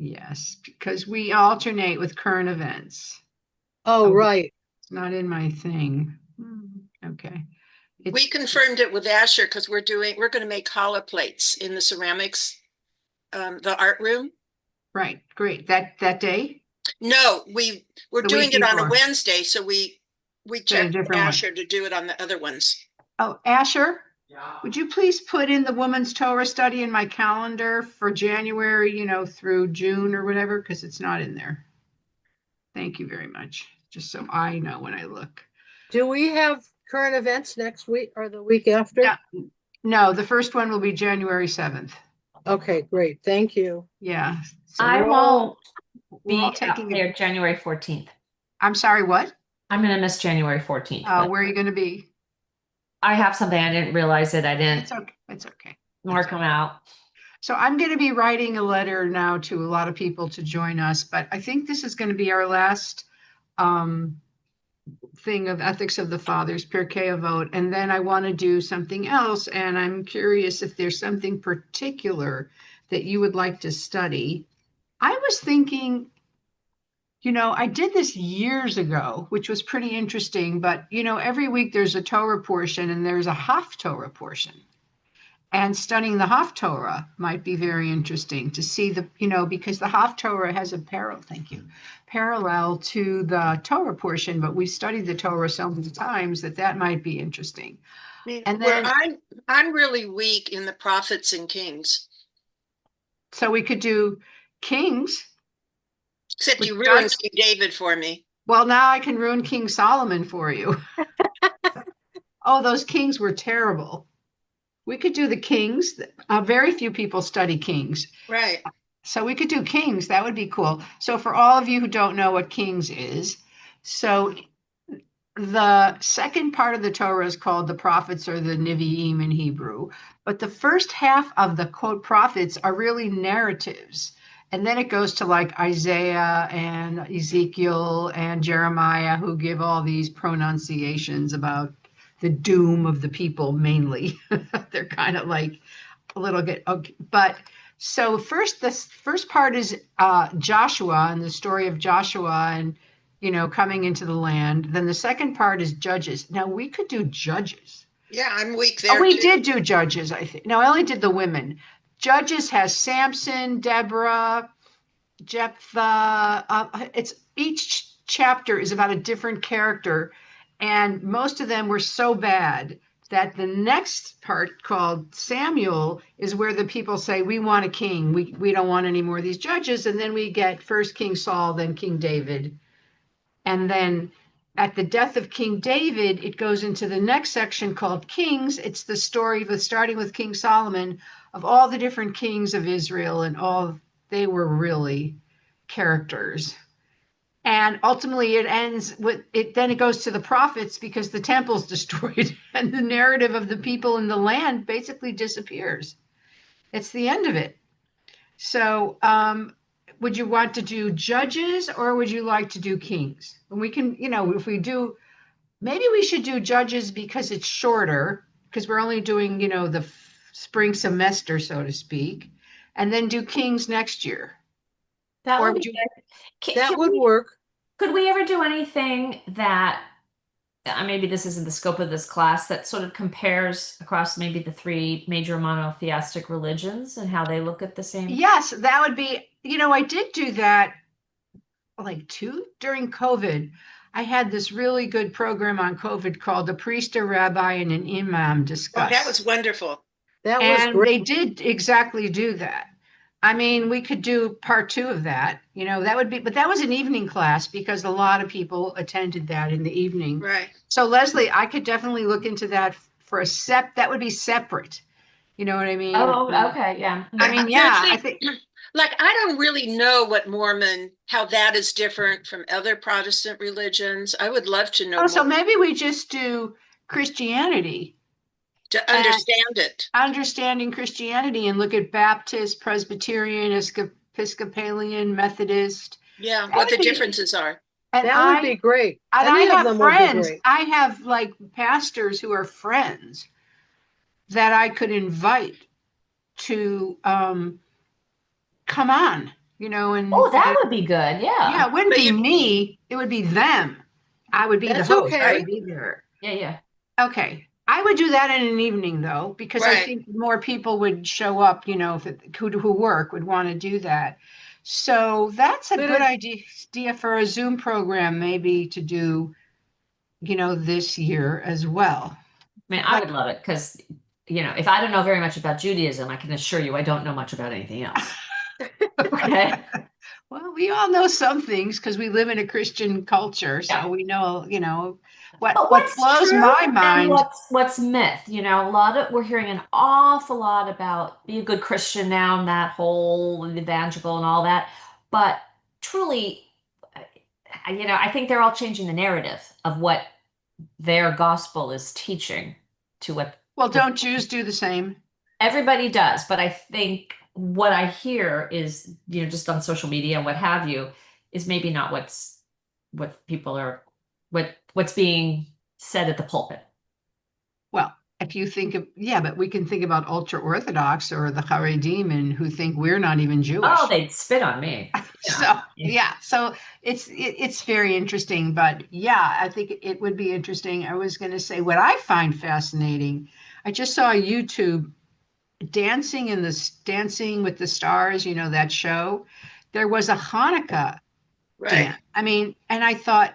Yes, because we alternate with current events. Oh, Oh, right. it's not in my thing. Okay. We It's confirmed it with Asher because we're going to make challah plates in the ceramics, the art room. right. Great. That day, No, we're the doing week it on a before, Wednesday, so we then a checked with different one. Asher to do it on the other ones. Oh, Asher, would you please put in the woman's Torah study in my calendar for January, through June or whatever, because it's not in there. Thank you very much. Just so I know when I look. Do we have current events next week or the week after? No, the first one will be January 7th. Okay, great. Thank you. Yeah. So I we're all won't we're all be out taking there January 14th. I'm sorry, what? I'm going to miss January 14th, but Where are you going to be? I have something. I didn't realize it. I didn't It's okay. It's okay. mark them out. So I'm going to be writing a letter now to a lot of people to join us, but I think this is going to be our last um, thing of ethics of the fathers, Pirkei Avot, and then I want to do something else, and I'm curious if there's something particular that you would like to study. I was thinking, I did this years ago, which was pretty interesting, but every week there's a Torah portion and there's a Haftorah portion. And studying the Haftorah might be very interesting to see because the Haftorah has a parallel to the Torah portion, but we've studied the Torah so many times that might be interesting. And Where then, I'm really weak in the prophets and kings. so we could do Kings. Except you ruined King David for me. Well, now I can ruin King Solomon for you. Oh, those kings were terrible. We could do the Kings. Very few people study Kings. Right. So we could do Kings. That would be cool. So for all of you who don't know what Kings is, so the second part of the Torah is called the prophets or the Nevi'im in Hebrew. But the first half of the quote prophets are really narratives. And then it goes to like Isaiah and Ezekiel and Jeremiah, who give all these pronunciations about the doom of the people mainly. They're kind of like a little bit, okay. But so the first part is Joshua and the story of Joshua and coming into the land. Then the second part is Judges. Now we could do Judges. Yeah, I'm weak there. Oh, we did do Judges, I think. No, I only did the women. Judges has Samson, Deborah, Jephthah. It's each chapter is about a different character, and most of them were so bad that the next part called Samuel is where the people say, we want a king. We don't want any more of these judges. And then we get first King Saul, then King David. And then at the death of King David, it goes into the next section called Kings. It's the story of starting with King Solomon of all the different kings of Israel and all they were really characters. And ultimately it ends with it, then it goes to the prophets because the temple's destroyed and the narrative of the people in the land basically disappears. It's the end of it. So, would you want to do judges or would you like to do kings? And we can, if we do, maybe we should do judges because it's shorter, because we're only doing, the spring semester, so to speak, and then do kings next year. That Or would would be you, good. That would work. Could we ever do anything that maybe this isn't the scope of this class that sort of compares across maybe the three major monotheistic religions and how they look at the same? yes, that would be, I did do that like during COVID. I had this really good program on COVID called The Priest, a Rabbi, and an Imam Discuss. Oh, that was wonderful. That was And great. they did exactly do that. I mean, we could do part 2 of that, that would be, but that was an evening class because a lot of people attended that in the evening. Right. So Leslie, I could definitely look into that for that would be separate. You know what I mean? Oh, okay, yeah. I mean, yeah, I think. Like, I don't really know how that is different from other Protestant religions. I would love to know more. So maybe we just do Christianity. To understand it. Understanding Christianity and look at Baptist, Presbyterian, Episcopalian, Methodist. Yeah, what the differences are. And that would be great. And Any I of them have would be friends. great. I have like pastors who are friends that I could invite to come on, and Oh, that would be good. yeah, Yeah. it wouldn't But be you- me. It would be them. I would be the That's host. I okay. would be there. Yeah. Yeah. Okay. I would do that in an evening though, because I Right. think more people would show up, who work would want to do that. So that's a Good good idea. idea for a Zoom program, maybe to do, this year as well. I mean, I would love it because, if I don't know very much about Judaism, I can assure you I don't know much about anything else. Okay. Well, we all know some things because we live in a Christian culture, so Yeah. we know, But what what's blows true my and mind. what's myth? We're hearing an awful lot about be a good Christian now and that whole evangelical and all that. But truly, I think they're all changing the narrative of what their gospel is teaching to what Well, don't Jews do the same? everybody does. But I think what I hear is, just on social media and what have you, is maybe not what people are what's being said at the pulpit. Well, if you think of, yeah, but we can think about ultra Orthodox or the Haredim and who think we're not even Oh, Jewish. they'd spit on me. So yeah, so it's very interesting, but yeah, I think it would be interesting. I was going to say what I find fascinating. I just saw YouTube Dancing with the Stars, that show. There was a Hanukkah Right. Dan. I mean, and I thought,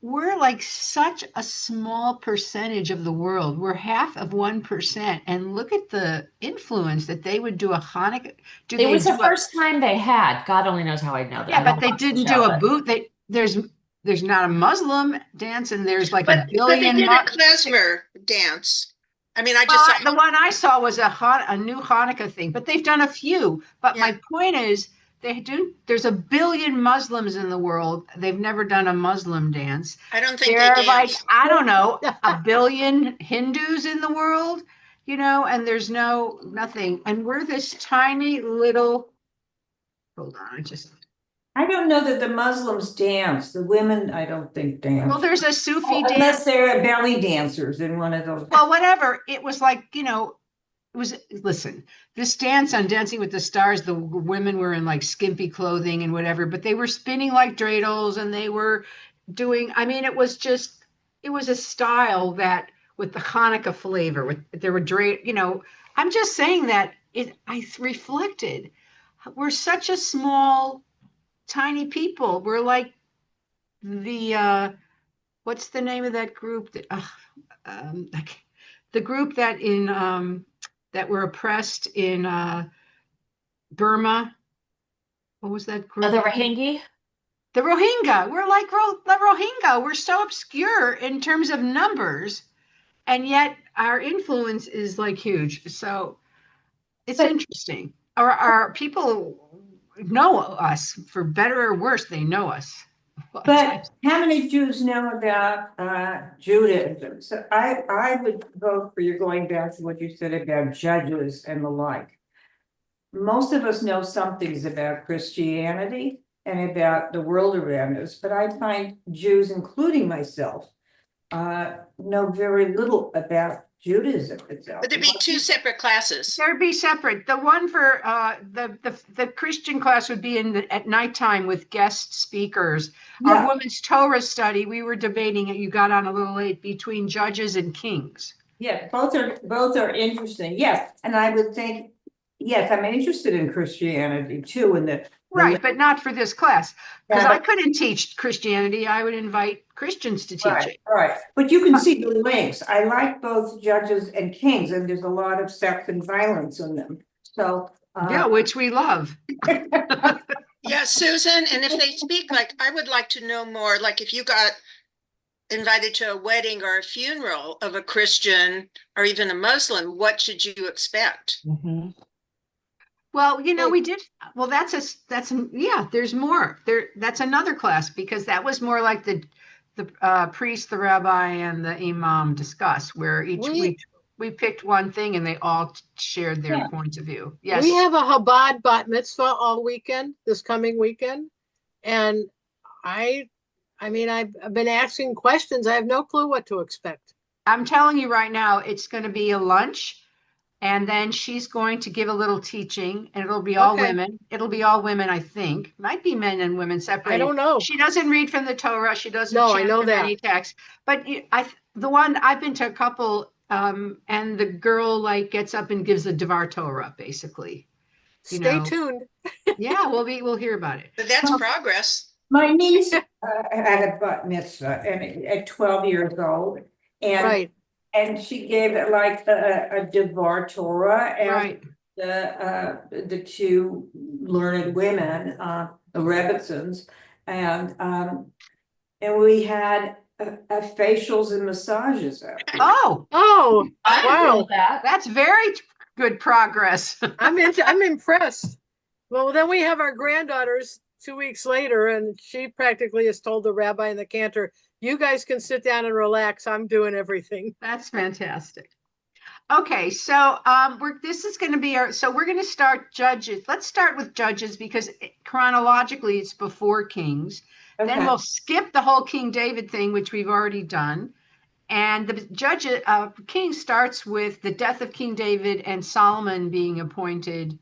we're like such a small percentage of the world. We're half of 1%. And look at the influence that they would do a Hanukkah. Do It they was the do a, first time they had. God only knows how I know that. yeah, I but don't they watch the didn't do show, a but boot. There's not a Muslim dance and there's like a But they billion. did a klezmer dance. I mean, I just Well, saw. the one I saw was a new Hanukkah thing, but they've done a few. But Yeah. my point is, there's a billion Muslims in the world. They've never done a Muslim dance. I don't think they There are like, dance. I don't know, a billion Hindus in the world, and there's nothing. And we're this tiny little, hold on, I don't know that the Muslims dance. The women, I don't think well, dance. there's a Sufi dance. Unless they're belly dancers in one of those. Well, whatever. It was like, listen, this dance on Dancing with the Stars, the women were in like skimpy clothing and whatever, but they were spinning like dreidels and they were doing, I mean, it was a style that with the Hanukkah flavor, there were I'm just saying that I reflected, we're such a small, tiny people. We're like what's the name of that group that, the group that were oppressed in Burma. What was that group? the Rohingya. The Rohingya. We're like the Rohingya. We're so obscure in terms of numbers, and yet our influence is like huge. So it's interesting. Our people know us, for better or worse. They know us. But how many Jews know about Judaism? So I would vote for you going back to what you said about judges and the like. Most of us know some things about Christianity and about the world around us, but I find Jews, including myself, know very little about Judaism itself. But there'd be two separate classes. There'd be separate. The one for the Christian class would be at nighttime with guest speakers. Yeah. Our women's Torah study, we were debating it. You got on a little late, between judges and kings. Yeah, both are interesting. Yes, and I would think, yes, I'm interested in Christianity too, and Right, but not for this class, because Yeah, I couldn't teach Christianity. I would invite Christians to teach it. Right, but you can see the links. I like both judges and kings, and there's a lot of sex and violence in them. So Yeah, which we love. Yeah, Susan, and if they speak, like, I would like to know more, like if you got invited to a wedding or a funeral of a Christian or even a Muslim, what should you expect? Well, we did. Well, yeah, there's more there. That's another class, because that was more like the priest, the rabbi, and the imam discuss, where each we picked one thing and they all shared their points of view. Yes. We have a Chabad bat mitzvah all weekend, this coming weekend. And I mean, I've been asking questions. I have no clue what to expect. I'm telling you right now, it's going to be a lunch And then she's going to give a little teaching, and it'll be all Okay. women. It'll be all women, I think. Might be men and women I separated. don't know. She doesn't read from the Torah. She doesn't No, I chant know from any that. text. But the one I've been to a couple, and the girl like gets up and gives a Devar Torah, basically. You Stay know. tuned. Yeah, we'll hear about it. But that's Well, progress. My niece had a bat mitzvah and at 12 years old. And, Right. and she gave it like a Devar Torah and Right. the two learned women, the Rebbitzins, and we had facials and massages after. Oh, Oh, I agree wow. with that. that's very good progress. I'm impressed. Well, then we have our granddaughters 2 weeks later, and she practically has told the rabbi and the cantor, you guys can sit down and relax. I'm doing everything. That's fantastic. Okay, so this is going to be so we're going to start Judges. Let's start with Judges because chronologically it's before Kings. Then Okay. we'll skip the whole King David thing, which we've already done. And the King starts with the death of King David and Solomon being appointed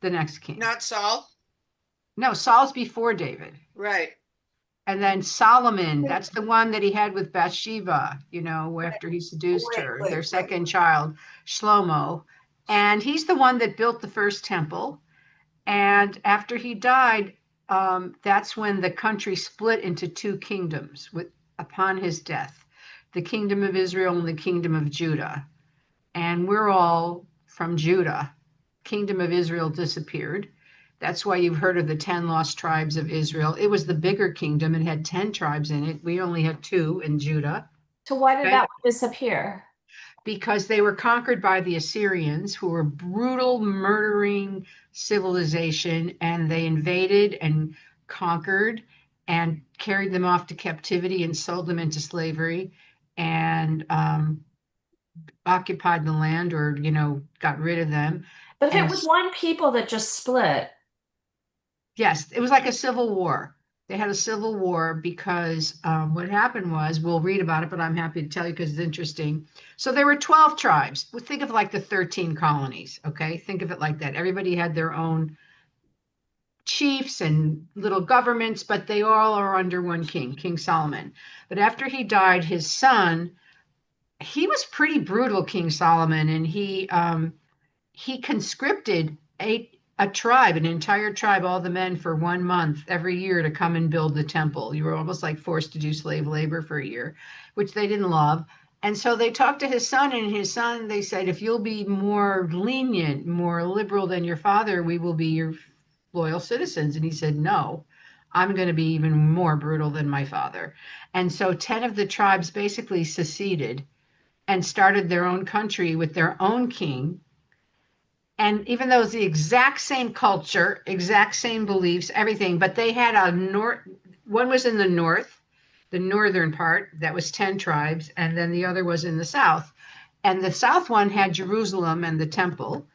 the next king. Not Saul. No, Saul's before David. Right. And then Solomon, that's the one that he had with Bathsheba, after he seduced her, their second child, Shlomo. And he's the one that built the first temple. And after he died, that's when the country split into two kingdoms upon his death, the kingdom of Israel and the kingdom of Judah. And we're all from Judah. Kingdom of Israel disappeared. That's why you've heard of the 10 lost tribes of Israel. It was the bigger kingdom. It had 10 tribes in it. We only had 2 in Judah. So why did Okay. that one disappear? Because they were conquered by the Assyrians, who were brutal, murdering civilization, and they invaded and conquered and carried them off to captivity and sold them into slavery and occupied the land or, got rid of them. But if And it was one people that just split, yes, it was like a civil war. They had a civil war because what happened was, we'll read about it, but I'm happy to tell you because it's interesting. So there were 12 tribes. Well, think of like the 13 colonies, okay? Think of it like that. Everybody had their own chiefs and little governments, but they all are under one king, King Solomon. But after he died, his son, he was pretty brutal, King Solomon, and he conscripted a tribe, an entire tribe, all the men for 1 month every year to come and build the temple. You were almost like forced to do slave labor for a year, which they didn't love. And so they talked to his son, and his son, they said, if you'll be more lenient, more liberal than your father, we will be your loyal citizens. And he said, no, I'm going to be even more brutal than my father. And so 10 of the tribes basically seceded and started their own country with their own king. And even though it's the exact same culture, exact same beliefs, everything, but they had one was in the north, the northern part, that was 10 tribes, and then the other was in the south. And the south one had Jerusalem and the temple,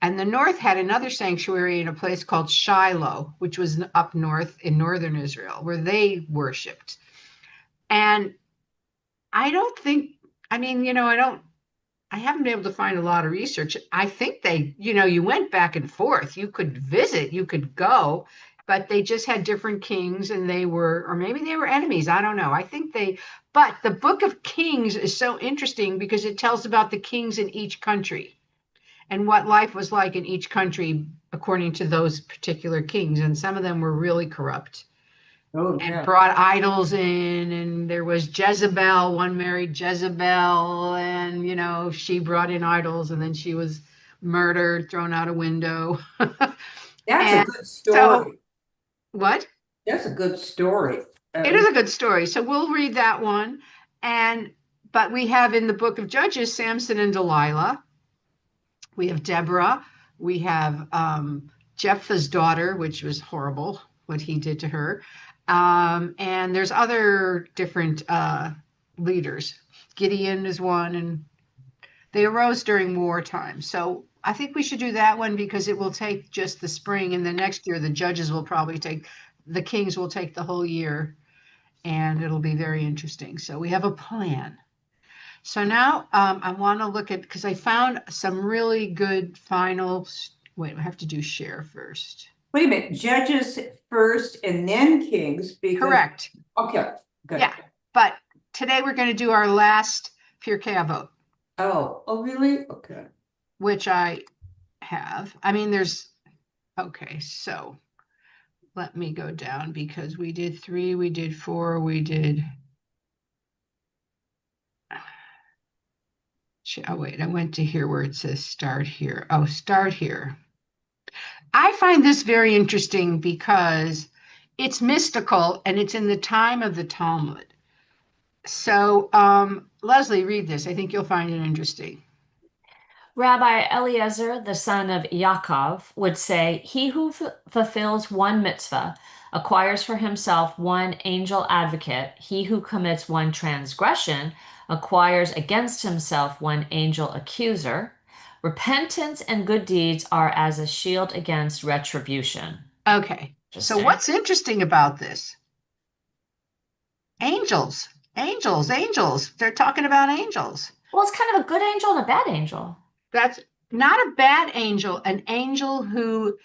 and the north had another sanctuary in a place called Shiloh, which was up north in northern Israel, where they worshiped. And I don't think, I haven't been able to find a lot of research. I think you went back and forth. You could visit, you could go, but they just had different kings and or maybe they were enemies. I don't know. But the book of Kings is so interesting because it tells about the kings in each country and what life was like in each country according to those particular kings. And some of them were really corrupt. Oh, And yeah. brought idols in, and there was Jezebel, one married Jezebel, and she brought in idols, and then she was murdered, thrown out a window. That's And a good so, story. what? That's a good story. It is a good story. So we'll read that one. But we have in the book of Judges, Samson and Delilah. We have Deborah. We have Jephthah's daughter, which was horrible, what he did to her. And there's other different leaders. Gideon is one, and they arose during wartime. So I think we should do that one because it will take just the spring, and the next year the judges will probably the kings will take the whole year, and it'll be very interesting. So we have a plan. So now I want to look at, because I found some really good wait, I have to do share first. Wait a minute, Judges first and then Kings, because, Correct. okay, good. Yeah, but today we're going to do our last Pirkei Avot, Oh, really? Okay. which I have. I mean, okay, so let me go down because we did 3, we did 4, we did. Oh, wait, I went to here where it says start here. Oh, start here. I find this very interesting because it's mystical and it's in the time of the Talmud. So, Leslie, read this. I think you'll find it interesting. Rabbi Eliezer, the son of Yaakov, would say, "He who fulfills one mitzvah acquires for himself one angel advocate. He who commits one transgression acquires against himself one angel accuser. Repentance and good deeds are as a shield against retribution." Okay, so Interesting. what's interesting about this? Angels, angels, angels. They're talking about angels. Well, it's kind of a good angel and a bad angel. That's not a bad angel, an angel who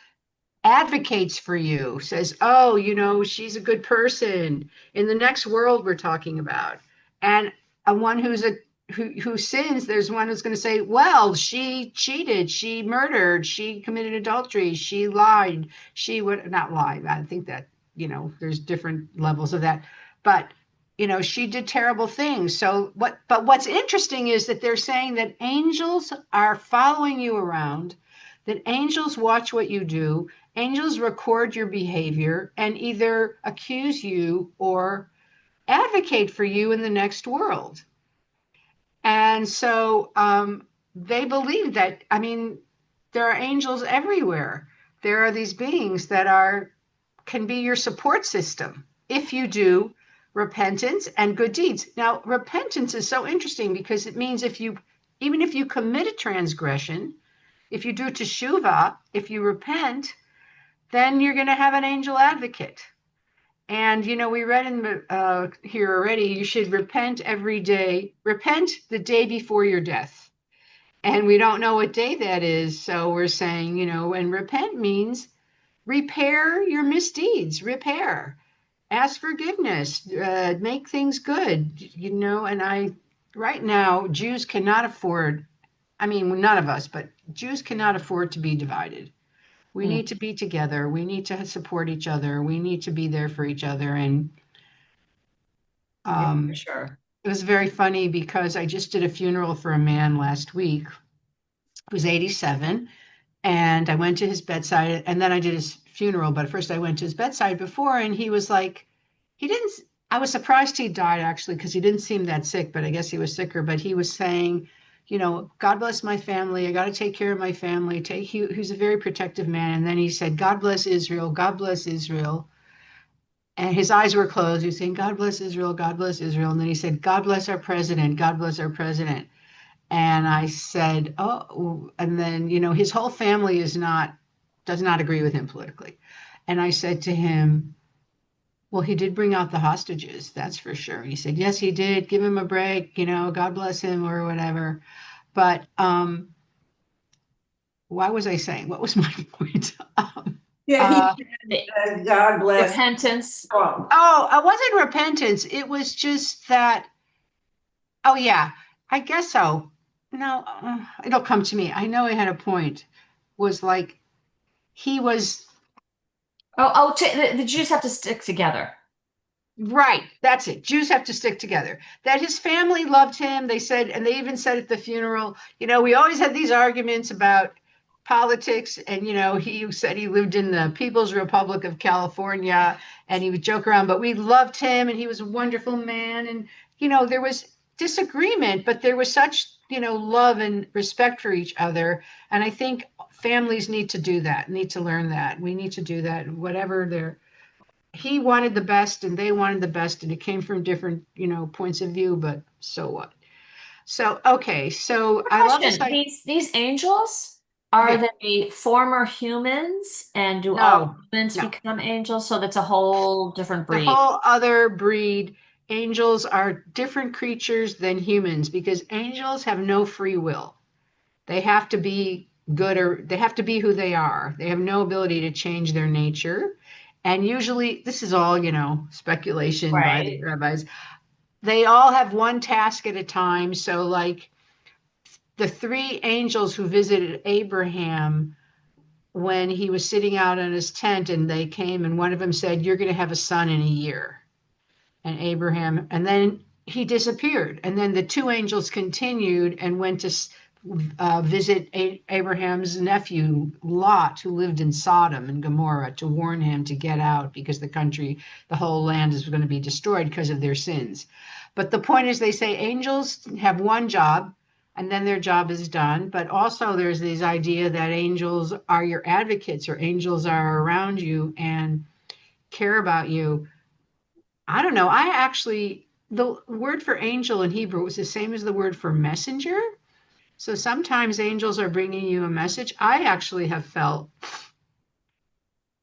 advocates for you, says, oh, she's a good person in the next world we're talking about. And a one who sins, there's one who's going to say, well, she cheated, she murdered, she committed adultery, she lied, she would not lie. I think that, there's different levels of that. But she did terrible things. But what's interesting is that they're saying that angels are following you around, that angels watch what you do, angels record your behavior and either accuse you or advocate for you in the next world. And so they believe that, I mean, there are angels everywhere. There are these beings that can be your support system if you do repentance and good deeds. Now, repentance is so interesting because it means even if you commit a transgression, if you do teshuvah, if you repent, then you're going to have an angel advocate. And, we read in here already, you should repent every day, repent the day before your death. And we don't know what day that is. So we're saying, and repent means repair your misdeeds, repair, ask forgiveness, make things good, and right now, Jews cannot afford, I mean, none of us, but Jews cannot afford to be divided. We need to be together. We need to support each other. We need to be there for each other. And Yeah, for sure. it was very funny because I just did a funeral for a man last week who was 87. And I went to his bedside and then I did his funeral. But first I went to his bedside before and he was like, I was surprised he died actually because he didn't seem that sick, but I guess he was sicker. But he was saying, God bless my family. I got to take care of my family. He's a very protective man. And then he said, God bless Israel. God bless Israel. And his eyes were closed. He was saying, God bless Israel. God bless Israel. And then he said, God bless our president. God bless our president. And I said, oh, and then, his whole family does not agree with him politically. And I said to him, well, he did bring out the hostages, that's for sure. He said, yes, he did. Give him a break, God bless him or whatever. But why was I saying? What was my point? Yeah, God bless. Repentance. Oh, it wasn't repentance. It was just that, oh, yeah, I guess so. No, it'll come to me. I know I had a point. Was like, he was. The Jews have to stick together. Right, that's it. Jews have to stick together. That his family loved him. They said, and they even said at the funeral, we always had these arguments about politics. And, he said he lived in the People's Republic of California and he would joke around, but we loved him and he was a wonderful man. And, there was disagreement, but there was such, love and respect for each other. And I think families need to do that, need to learn that. We need to do that, whatever he wanted the best and they wanted the best and it came from different, points of view, but so what? So, okay. So I love this. Question, these angels, are Yeah. they former humans and do No, all humans no. become angels? So that's a whole different The breed. whole other breed. angels are different creatures than humans because angels have no free will. They have to be good or they have to be who they are. They have no ability to change their nature. And usually, this is all, speculation by the Right. rabbis. They all have one task at a time. So, like the three angels who visited Abraham when he was sitting out in his tent, and they came, and one of them said, "You're going to have a son in a year." And Abraham, and then he disappeared. And then the two angels continued and went to visit Abraham's nephew, Lot, who lived in Sodom and Gomorrah, to warn him to get out because the whole land is going to be destroyed because of their sins. But the point is, they say angels have one job and then their job is done. But also, there's this idea that angels are your advocates or angels are around you and care about you. I don't know. The word for angel in Hebrew was the same as the word for messenger. So sometimes angels are bringing you a message. I actually have felt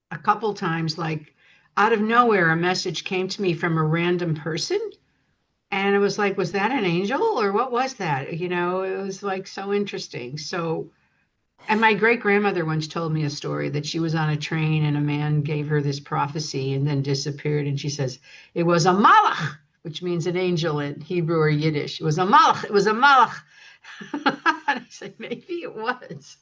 a couple times like out of nowhere, a message came to me from a random person. And it was like, was that an angel or what was that? It was like so interesting. So, and my great grandmother once told me a story that she was on a train and a man gave her this prophecy and then disappeared. And she says, it was a malach, which means an angel in Hebrew or Yiddish. It was a malach. It was a malach. And I said, maybe it was.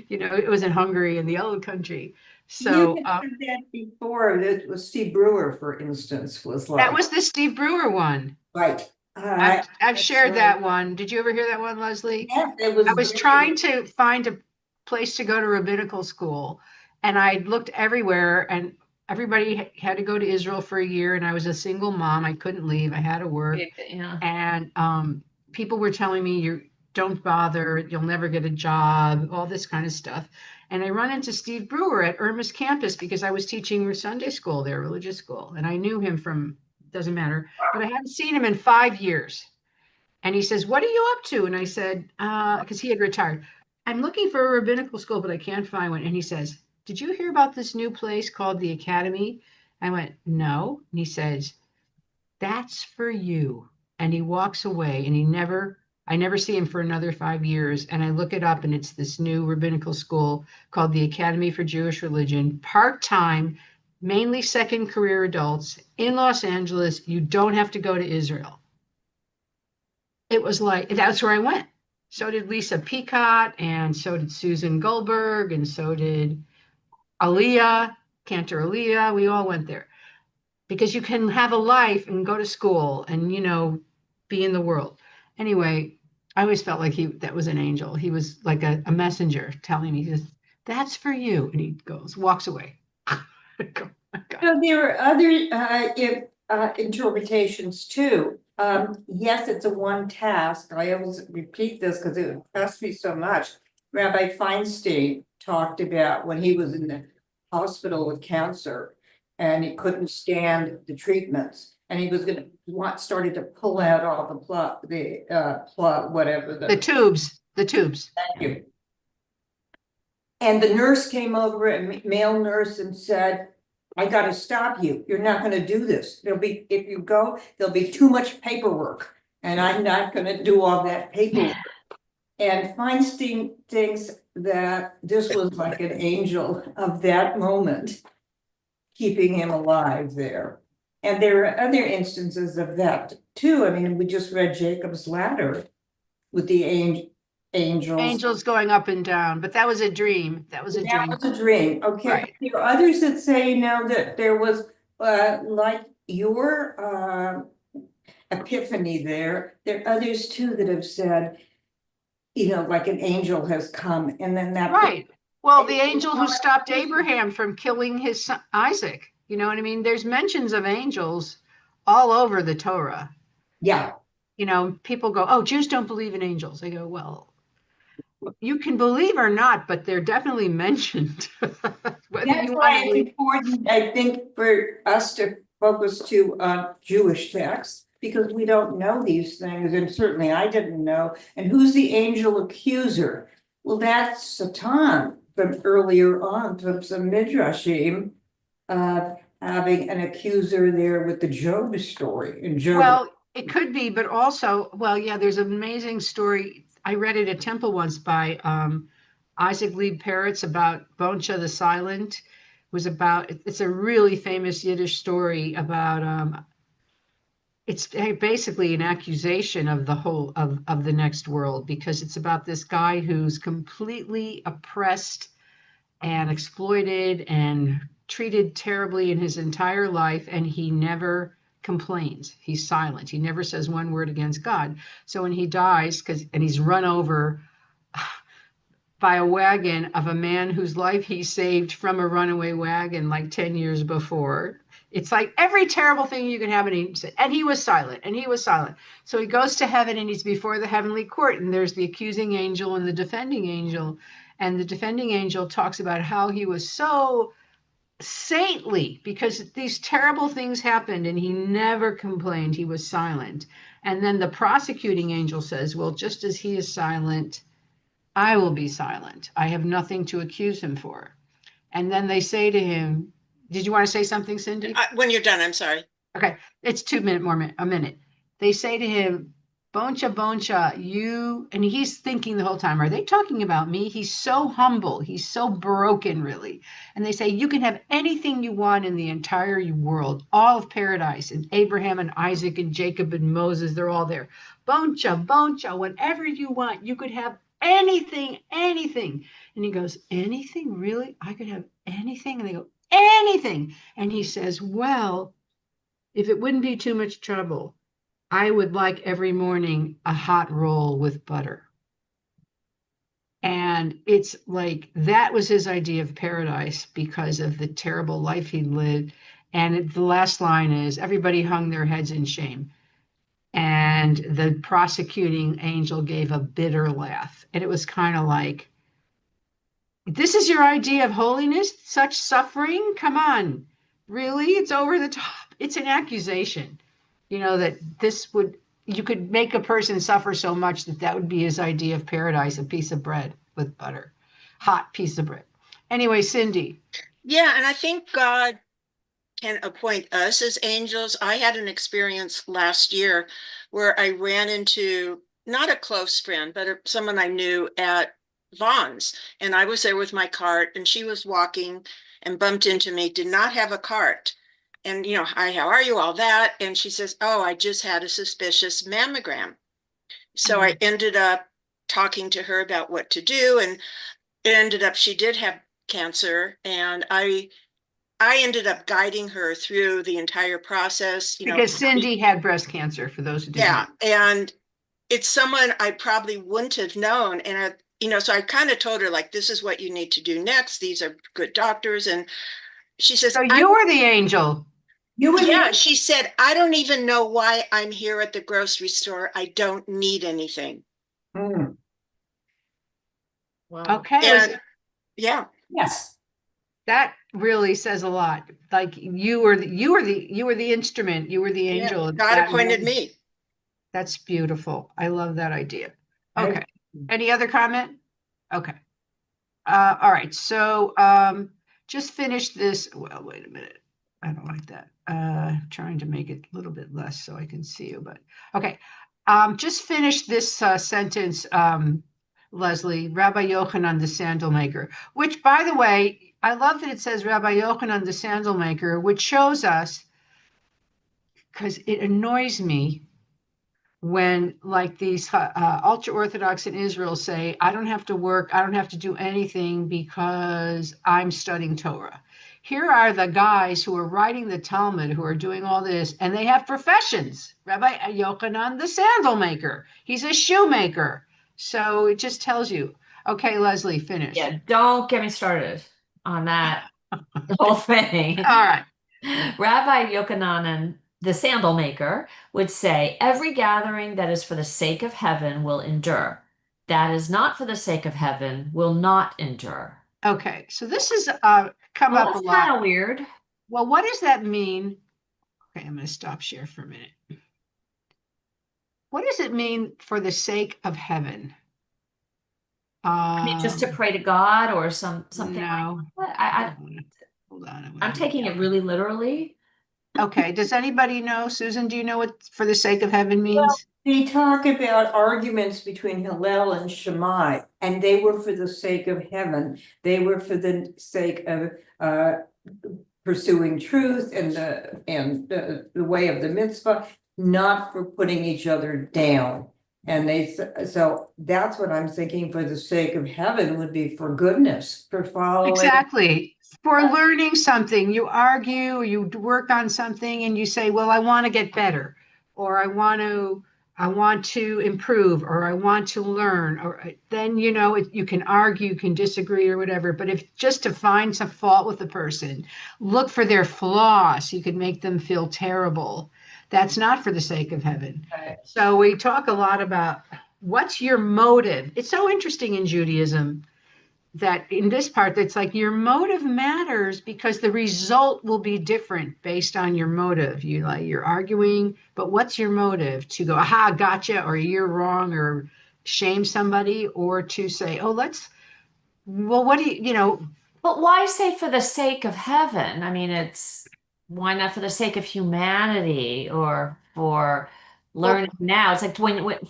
It was in Hungary in the old country. So You had said that before, that was Steve Brewer, for instance, was that like, was the Steve Brewer one. right. I've shared that one. Did you ever hear that one, Leslie? Yes, it was I was very, trying to find a place to go to rabbinical school, and I looked everywhere, and everybody had to go to Israel for a year, and I was a single mom. I couldn't leave. I had to work, Yeah. and people were telling me, "You don't bother. You'll never get a job." All this kind of stuff. And I run into Steve Brewer at Irma's campus because I was teaching Sunday school there, religious school, and I knew him from, doesn't matter, but I hadn't seen him in 5 years. And he says, "What are you up to?" And I said, because he had retired, "I'm looking for a rabbinical school, but I can't find one." And he says, "Did you hear about this new place called the Academy?" I went, "No." And he says, "That's for you." And he walks away, and I never see him for another 5 years. And I look it up, and it's this new rabbinical school called the Academy for Jewish Religion, part-time, mainly second career adults in Los Angeles. You don't have to go to Israel. It was like, that's where I went. So did Lisa Peacock, and so did Susan Goldberg, and so did Aaliyah, Cantor Aaliyah. We all went there because you can have a life and go to school and, be in the world. Anyway, I always felt like that was an angel. He was like a messenger telling me, just, "That's for you." And he walks away. I go, "Oh my God." so there are other interpretations too. Yes, it's a one task. I always repeat this because it impressed me so much. Rabbi Feinstein talked about when he was in the hospital with cancer and he couldn't stand the treatments. And he was started to pull out all the plug, whatever The tubes. thank you. And the nurse came over, a male nurse, and said, "I gotta stop you. You're not gonna do this. If you go, there'll be too much paperwork. And I'm not gonna do all that paperwork." And Feinstein thinks that this was like an angel of that moment, keeping him alive there. And there are other instances of that too. I mean, we just read Jacob's Ladder with the angels. Angels going up and down, but that was a dream. That was a dream. That was a dream, okay. Right. There are others that say, that there was, like your, epiphany there. There are others too that have said, like an angel has come and then that. Right. Well, the angel who stopped Abraham from killing his son Isaac. You know what I mean? There's mentions of angels all over the Torah. Yeah, People go, "Oh, Jews don't believe in angels." I go, "Well, you can believe or not, but they're definitely mentioned." Whether that's you why want to it's believe. important, I think, for us to focus on Jewish texts, because we don't know these things, and certainly I didn't know. And who's the angel accuser? Well, that's Satan from earlier on, from some midrashim. having an accuser there with the Job story in Job. Well, it could be, but also, well, yeah, there's an amazing story. I read it at Temple once by Isaac Leib Peretz about Boncha the Silent. It's a really famous Yiddish story about it's basically an accusation of the whole of the next world, because it's about this guy who's completely oppressed and exploited and treated terribly in his entire life, and he never complains. He's silent. He never says one word against God. So when he dies, and he's run over by a wagon of a man whose life he saved from a runaway wagon like 10 years before. It's like every terrible thing you can have. And he was silent, and he was silent. So he goes to heaven, and he's before the heavenly court, and there's the accusing angel and the defending angel. And the defending angel talks about how he was so saintly because these terrible things happened and he never complained. He was silent. And then the prosecuting angel says, well, just as he is silent, I will be silent. I have nothing to accuse him for. And then they say to him, did you want to say something, Cindy? When you're done, I'm sorry. Okay, it's a minute. They say to him, Boncha, and he's thinking the whole time, are they talking about me? He's so humble. He's so broken, really. And they say, you can have anything you want in the entire world, all of paradise, and Abraham and Isaac and Jacob and Moses, they're all there. Boncha, whatever you want, you could have anything. And he goes, anything, really? I could have anything? And they go, anything. And he says, well, if it wouldn't be too much trouble, I would like every morning a hot roll with butter. And it's like that was his idea of paradise because of the terrible life he lived. And the last line is, everybody hung their heads in shame. And the prosecuting angel gave a bitter laugh. And it was kind of like, this is your idea of holiness? Such suffering? Come on. Really? It's over the top. It's an accusation. That you could make a person suffer so much that would be his idea of paradise, a piece of bread with butter, hot piece of bread. Anyway, Cindy. Yeah, and I think God can appoint us as angels. I had an experience last year where I ran into not a close friend, but someone I knew at Vaughn's, and I was there with my cart, and she was walking and bumped into me, did not have a cart. And, hi, how are you? All that. And she says, oh, I just had a suspicious mammogram. So I ended up talking to her about what to do. And it ended up, she did have cancer. And I ended up guiding her through the entire process. Because Cindy had breast cancer, for those who didn't know. And it's someone I probably wouldn't have known. And, so I kind of told her, like, this is what you need to do next. These are good doctors. And she says, so you were the angel. She said, I don't even know why I'm here at the grocery store. I don't need anything. Mm. Wow. Okay. And, Yes. That really says a lot. Like you were the instrument. You were the angel. God appointed me. That's beautiful. I love that idea. Okay. Any other comment? Okay. All right. So just finish this. Well, wait a minute. I don't like that. Trying to make it a little bit less so I can see you, but okay. Just finish this sentence, Leslie, Rabbi Yochanan the sandal maker, which, by the way, I love that it says Rabbi Yochanan the sandal maker, which shows us, because it annoys me when like these ultra-Orthodox in Israel say, I don't have to work, I don't have to do anything because I'm studying Torah. Here are the guys who are writing the Talmud, who are doing all this, and they have professions. Rabbi Yochanan, the sandal maker. He's a shoemaker. So it just tells you. Okay, Leslie, finish. Yeah, don't get me started on that whole thing. All right. Rabbi Yochanan, the sandal maker, would say, every gathering that is for the sake of heaven will endure. That is not for the sake of heaven will not endure. Okay, so this is come up a lot. That's kind of weird. Well, what does that mean? Okay, I'm going to stop share for a minute. What does it mean for the sake of heaven? I mean, just to pray to God or something no, like that? Hold on. I'm taking it really literally. Okay, does anybody know? Susan, do you know what for the sake of heaven Well, means? they talk about arguments between Hillel and Shammai, and they were for the sake of heaven. They were for the sake of pursuing truth and the way of the mitzvah, not for putting each other down. And so that's what I'm thinking, for the sake of heaven would be for goodness, for following. Exactly. For learning something, you argue, you work on something and you say, well, I want to get better, or I want to improve, or I want to learn, or then, you can argue, you can disagree or whatever. But if just to find some fault with the person, look for their flaws, you could make them feel terrible. That's not for the sake of heaven. Right. So we talk a lot about what's your motive. It's so interesting in Judaism that in this part, that's like your motive matters because the result will be different based on your motive. You're arguing, but what's your motive? To go, aha, gotcha, or you're wrong, or shame somebody, or to say, oh, well, what do you. But why say for the sake of heaven? I mean, why not for the sake of humanity or for Well, learning now? It's like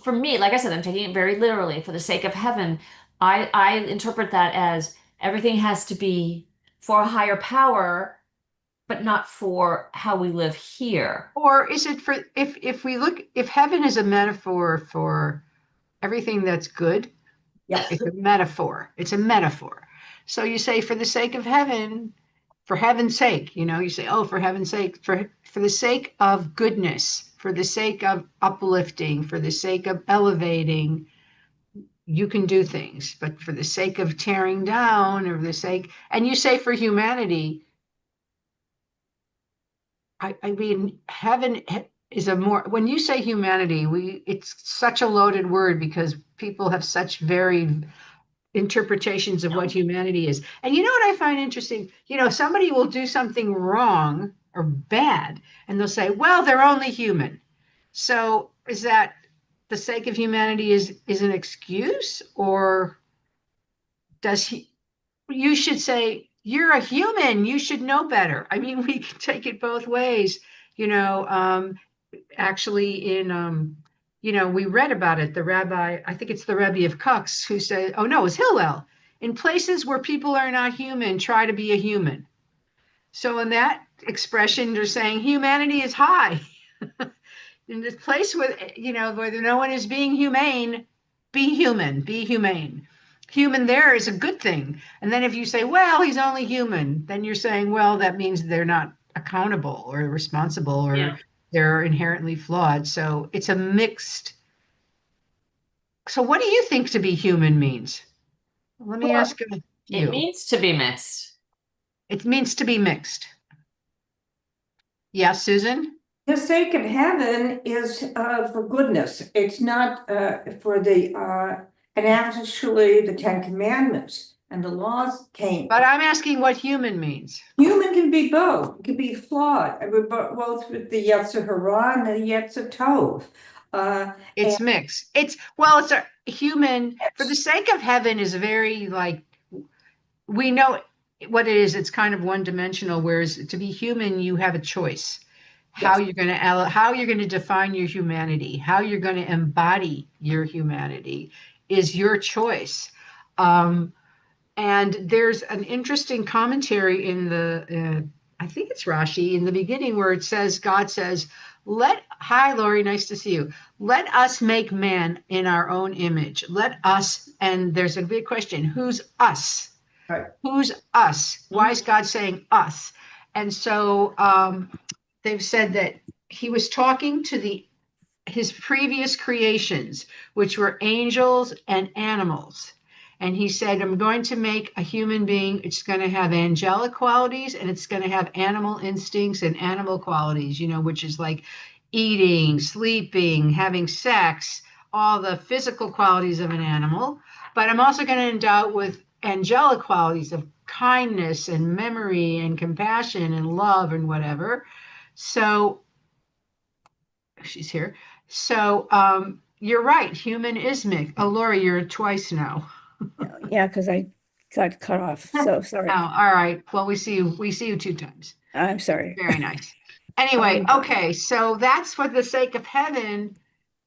for me, like I said, I'm taking it very literally. For the sake of heaven, I interpret that as everything has to be for a higher power, but not for how we live here. or is it for, if heaven is a metaphor for everything that's good, Yes. it's a metaphor. It's a metaphor. So you say, for the sake of heaven, for heaven's sake, you say, oh, for heaven's sake, for the sake of goodness, for the sake of uplifting, for the sake of elevating, you can do things. But for the sake of tearing down, or the sake, and you say for humanity, I mean, heaven is when you say humanity, it's such a loaded word because people have such varied interpretations of what humanity is. And you know what I find interesting? Somebody will do something wrong or bad, and they'll say, well, they're only human. So is that the sake of humanity is an excuse, or you should say, you're a human, you should know better. I mean, we can take it both ways. Actually we read about it. The rabbi, I think it's the Rebbe of Kux, who said, oh no, it's Hillel. In places where people are not human, try to be a human. So in that expression, they're saying humanity is high. In this place where no one is being humane, be human, be humane. Human there is a good thing. And then if you say, well, he's only human, then you're saying, well, that means they're not accountable or responsible, or Yeah. they're inherently flawed. So it's a mixed. So what do you think to be human means? Let me ask It you. means to be mixed. It means to be mixed. Yes, Susan? The sake of heaven is for goodness. It's not for and actually the Ten Commandments and the laws came. But I'm asking what human means. Human can be both. It can be flawed. We're both with the Yetzer Hara and the Yetzer Tov. It's mixed. It's a human, for the sake of heaven is very we know what it is. It's kind of one dimensional, whereas to be human, you have a choice. How Yes. how you're going to define your humanity, how you're going to embody your humanity is your choice. And there's an interesting commentary in I think it's Rashi, in the beginning, where it says, God says, hi, Lori, nice to see you. Let us make man in our own image. Let us, and there's a big question, who's us? Right. Who's us? Why is God saying us? And so they've said that he was talking to his previous creations, which were angels and animals. And he said, I'm going to make a human being. It's going to have angelic qualities, and it's going to have animal instincts and animal qualities, which is like eating, sleeping, having sex, all the physical qualities of an animal. But I'm also going to endow it with angelic qualities of kindness and memory and compassion and love and whatever. So she's here. So you're right. Human is mixed. Oh, Lori, you're twice now. Yeah, because I got cut off. So Oh, sorry. all right. Well, we see you 2 times. I'm sorry. Very nice. I'll Anyway, be back. okay, so that's for the sake of heaven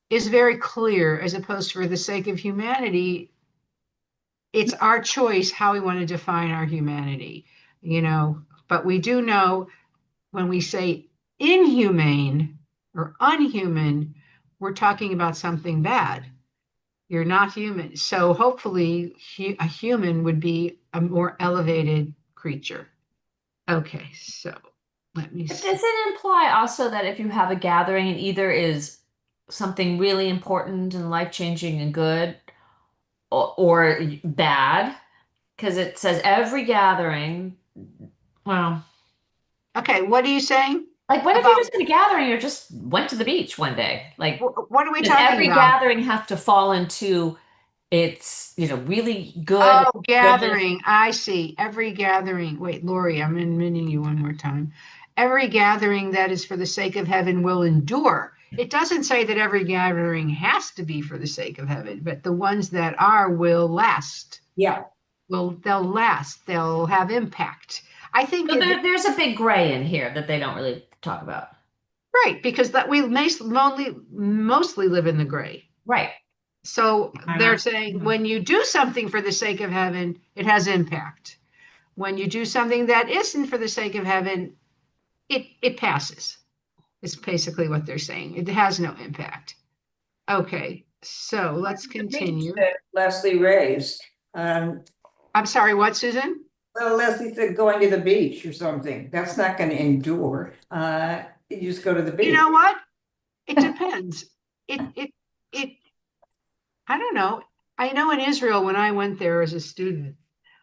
is very clear, as opposed to for the sake of humanity. It's our choice how we want to define our humanity, but we do know when we say inhumane or unhuman, we're talking about something bad. You're not human. So hopefully a human would be a more elevated creature. Okay, so let me But see. does it imply also that if you have a gathering and either is something really important and life-changing and good or bad? Because it says every gathering, well, Okay, what are you saying like what if you're about just at a gathering or just went to the beach one day? Like, what are we does talking every about? gathering have to fall into it's, really good, Oh, good? gathering. I see. Every gathering. Wait, Lori, I'm admitting you one more time. Every gathering that is for the sake of heaven will endure. It doesn't say that every gathering has to be for the sake of heaven, but the ones that are will last. Yeah, They'll last. They'll have impact. I think So there's a big gray in here that they don't really talk about. right, because that we mostly live in the gray. Right. So they're Uh-huh. saying when you do something for the sake of heaven, it has impact. When you do something that isn't for the sake of heaven, it passes. It's basically what they're saying. It has no impact. Okay, so let's The beach continue. that Leslie raised. Um, I'm sorry, what, Susan? well, Leslie said going to the beach or something. That's not going to endure. You just go to the You beach. know what? It depends. It I don't know. I know in Israel when I went there as a student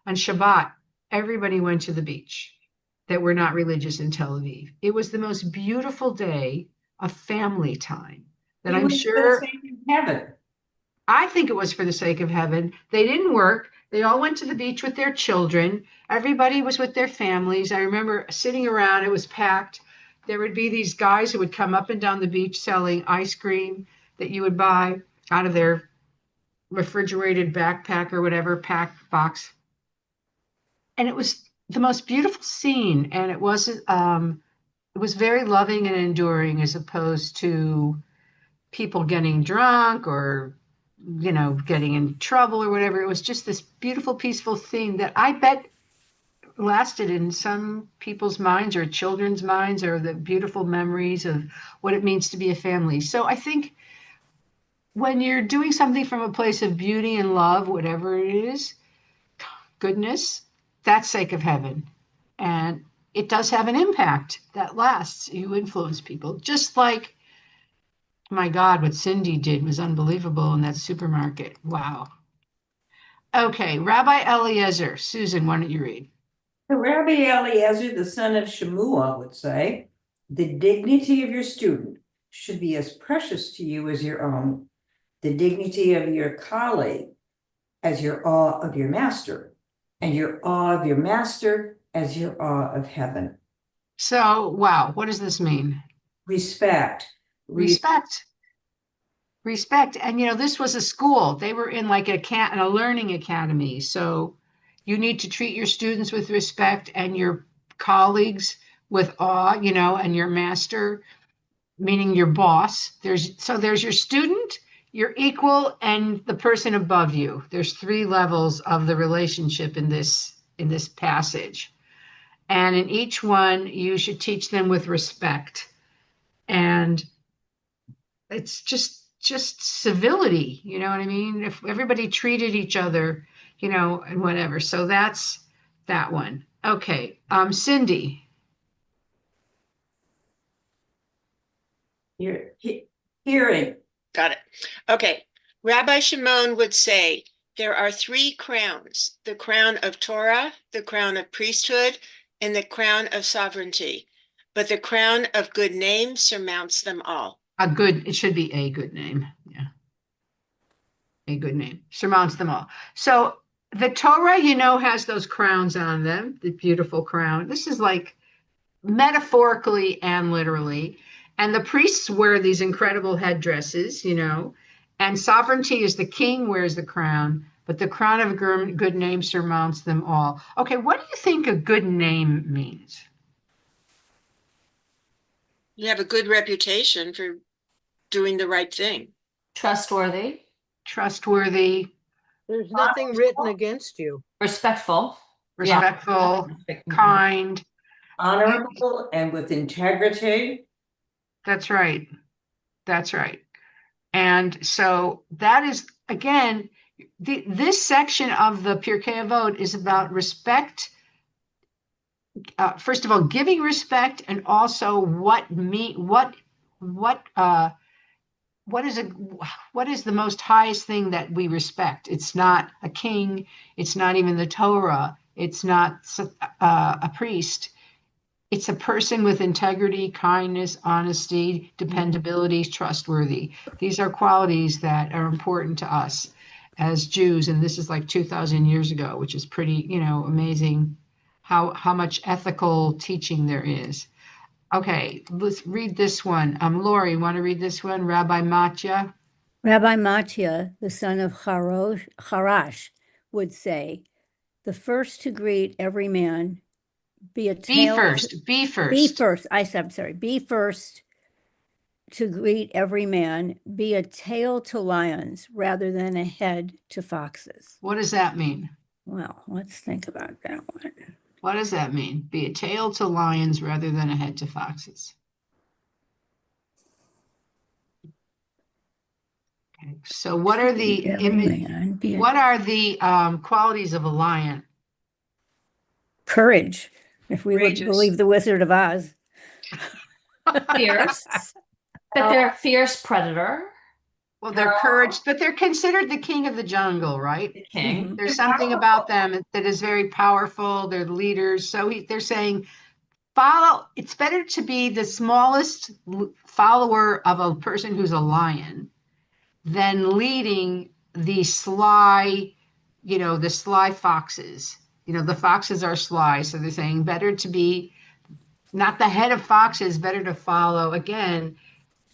on Shabbat, everybody went to the beach that were not religious in Tel Aviv. It was the most beautiful day of family time that It I'm was for the sure. sake of heaven. I think it was for the sake of heaven. They didn't work. They all went to the beach with their children. Everybody was with their families. I remember sitting around, it was packed. There would be these guys who would come up and down the beach selling ice cream that you would buy out of their refrigerated backpack or whatever, pack box. And it was the most beautiful scene. And it was very loving and enduring as opposed to people getting drunk or getting in trouble or whatever. It was just this beautiful, peaceful thing that I bet lasted in some people's minds or children's minds or the beautiful memories of what it means to be a family. So I think when you're doing something from a place of beauty and love, whatever it is, goodness, that's sake of heaven. And it does have an impact that lasts. You influence people, just like my God, what Cindy did was unbelievable in that supermarket. Wow. Okay, Rabbi Eliezer. Susan, why don't you read? So Rabbi Eliezer, the son of Shemua, would say, the dignity of your student should be as precious to you as your own, the dignity of your colleague as your awe of your master, and your awe of your master as your awe of heaven. So, wow, what does this mean? Respect. Respect. Respect. And this was a school. They were in like a learning academy. So you need to treat your students with respect and your colleagues with awe, and your master, meaning your boss. There's your student, your equal, and the person above you. There's 3 levels of the relationship in this passage. And in each one, you should teach them with respect. And it's just civility, you know what I mean? If everybody treated each other, and whatever. So that's that one. Okay. Cindy. You're hearing. Got it. Okay. Rabbi Shimon would say there are 3 crowns, the crown of Torah, the crown of priesthood, and the crown of sovereignty. But the crown of good name surmounts them all. It should be a good name. Yeah. A good name. Surmounts them all. So the Torah, has those crowns on them, the beautiful crown. This is like metaphorically and literally. And the priests wear these incredible headdresses, and sovereignty is the king wears the crown. but the crown of a good name surmounts them all. Okay, what do you think a good name means? You have a good reputation for doing the right thing. Trustworthy, Trustworthy, There's nothing written against you. respectful. respectful, kind. Honorable and with integrity. That's right. That's right. And so that is, again, this section of the Pirkei Avot is about respect. First of all, giving respect, and also what is the most highest thing that we respect? It's not a king. It's not even the Torah. It's not a priest. It's a person with integrity, kindness, honesty, dependability, trustworthy. These are qualities that are important to us as Jews. And this is like 2,000 years ago, which is pretty, amazing how much ethical teaching there is. Okay, let's read this one. Lori, you want to read this one? Rabbi Matya. Rabbi Matya, the son of Harash, would say, the first to greet every man, be a Be tail. first. Be first. Be first. I'm sorry. Be first to greet every man, be a tail to lions rather than a head to foxes. What does that mean? Well, let's think about that one. What does that mean? Be a tail to lions rather than a head to foxes. Okay. So what are the qualities of a lion? Courage, if we would Courageous. believe the Wizard of Oz. Fierce, but they're a fierce predator. Well, they're courage, but they're considered the king of the jungle, right? The king. Mhm. There's something about them that is very powerful. They're leaders. So they're saying, it's better to be the smallest follower of a person who's a lion than leading the sly foxes. The foxes are sly. So they're saying better to be not the head of foxes, better to follow. Again,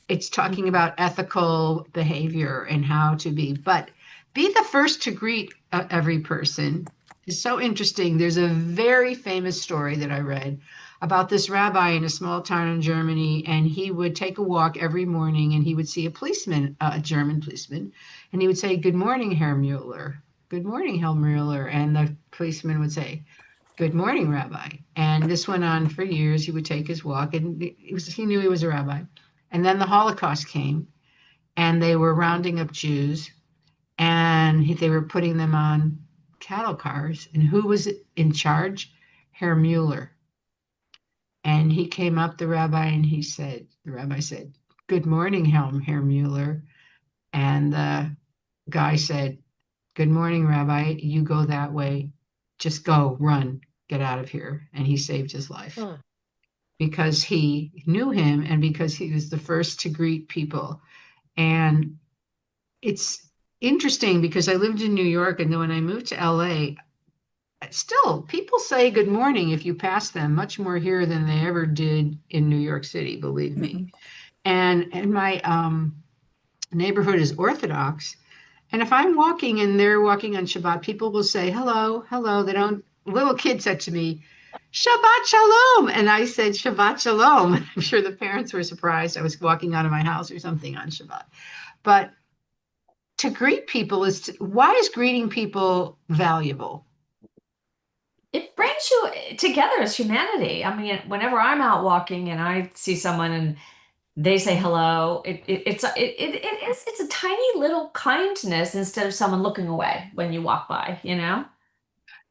it's talking about ethical behavior and how to be, but be the first to greet every person is so interesting. There's a very famous story that I read about this rabbi in a small town in Germany, and he would take a walk every morning and he would see a policeman, a German policeman, and he would say, "Good morning, Herr Mueller. Good morning, Herr Mueller." And the policeman would say, "Good morning, Rabbi." And this went on for years. He would take his walk, and he knew he was a rabbi. And then the Holocaust came, and they were rounding up Jews, and they were putting them on cattle cars. And who was in charge? Herr Mueller. And he came up, the rabbi, and the rabbi said, "Good morning, Herr Mueller." And the guy said, "Good morning, Rabbi. You go that way. Just go, run, get out of here." And he saved his life. Huh. Because he knew him and because he was the first to greet people. And it's interesting because I lived in New York, and then when I moved to LA, still people say good morning if you pass them, much more here than they ever did in New York City, believe me. And my neighborhood is Orthodox. And if I'm walking and they're walking on Shabbat, people will say, hello, hello. They don't, little kid said to me, "Shabbat Shalom." And I said, "Shabbat Shalom." I'm sure the parents were surprised. I was walking out of my house or something on Shabbat. But to greet people why is greeting people valuable? It brings you together as humanity. I mean, whenever I'm out walking and I see someone and they say hello, it's a tiny little kindness instead of someone looking away when you walk by,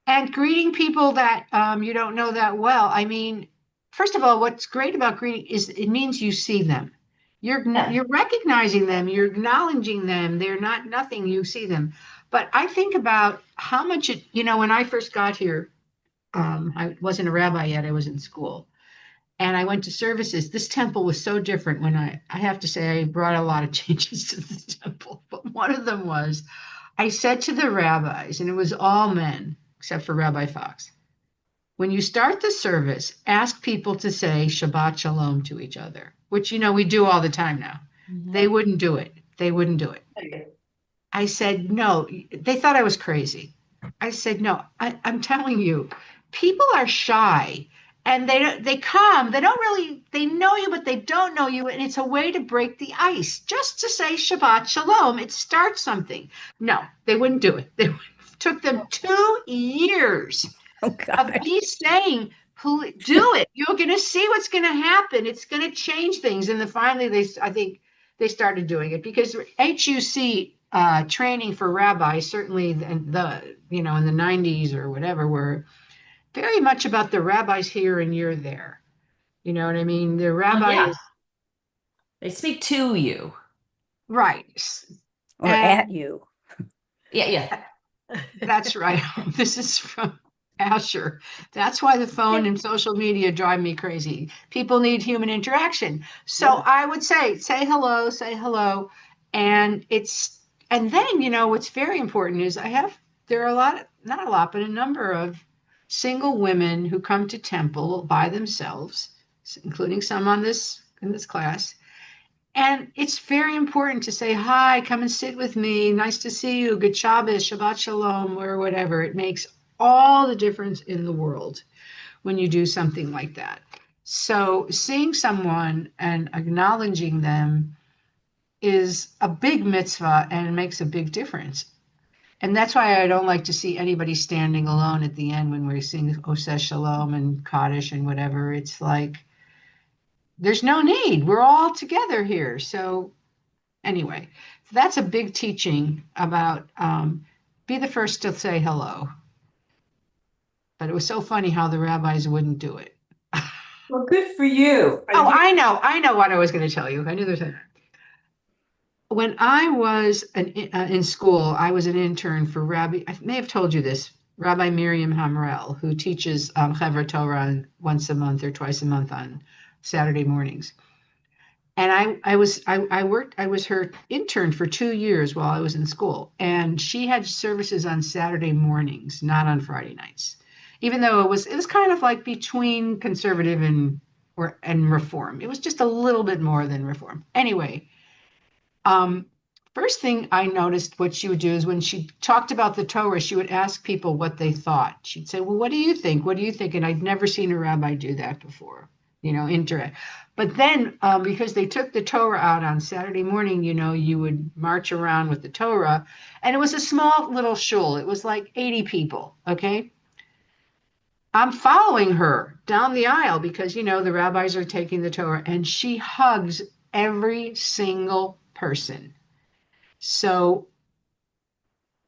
And greeting people that you don't know that well. I mean, first of all, what's great about greeting is it means you see them. You're recognizing them, you're acknowledging them. They're not nothing, you see them. But I think about how much when I first got here, I wasn't a rabbi yet, I was in school. And I went to services. This temple was so different when I have to say I brought a lot of changes to the temple. But one of them was, I said to the rabbis, and it was all men, except for Rabbi Fox, when you start the service, ask people to say Shabbat Shalom to each other, which, we do all the time now. Mhm. They wouldn't do it. They wouldn't do it. I said, no, they thought I was crazy. I said, no, I'm telling you, people are shy and they come, they don't really, they know you, but they don't know you. And it's a way to break the ice, just to say Shabbat Shalom. It starts something. No, they wouldn't do it. It took them 2 years Oh, of God. me saying, do it. You're going to see what's going to happen. It's going to change things. And then finally, I think they started doing it because HUC training for rabbis, certainly in the 90s or whatever, were very much about the rabbis here and you're there. You know what I mean? The Well, rabbi yeah, is they speak to you. right. Or And at you. Yeah, yeah. that's right. This is from Asher. That's why the phone and social media drive me crazy. People need human interaction. So I would say hello. And then, what's very important is there are not a lot, but a number of single women who come to temple by themselves, including some in this class. And it's very important to say, hi, come and sit with me. Nice to see you. Good Shabbos, Shabbat Shalom, or whatever. It makes all the difference in the world when you do something like that. So seeing someone and acknowledging them is a big mitzvah and makes a big difference. And that's why I don't like to see anybody standing alone at the end when we sing Oseh Shalom and Kaddish and whatever. It's like, there's no need. We're all together here. So anyway, that's a big teaching about be the first to say hello. But it was so funny how the rabbis wouldn't do it. Well, good for you. Oh, I know what I was going to tell you. I knew there's when I was in school, I was an intern for I may have told you this, Rabbi Miriam Hamrel, who teaches Chevra Torah once a month or twice a month on Saturday mornings. And I was her intern for 2 years while I was in school. And she had services on Saturday mornings, not on Friday nights, even though it was kind of like between conservative and reform. It was just a little bit more than reform. Anyway, um, first thing I noticed what she would do is when she talked about the Torah, she would ask people what they thought. She'd say, well, what do you think? What do you think? And I'd never seen a rabbi do that before, interact. But then because they took the Torah out on Saturday morning, you would march around with the Torah. And it was a small little shul. It was like 80 people, okay? I'm following her down the aisle because, the rabbis are taking the Torah, and she hugs every single person. So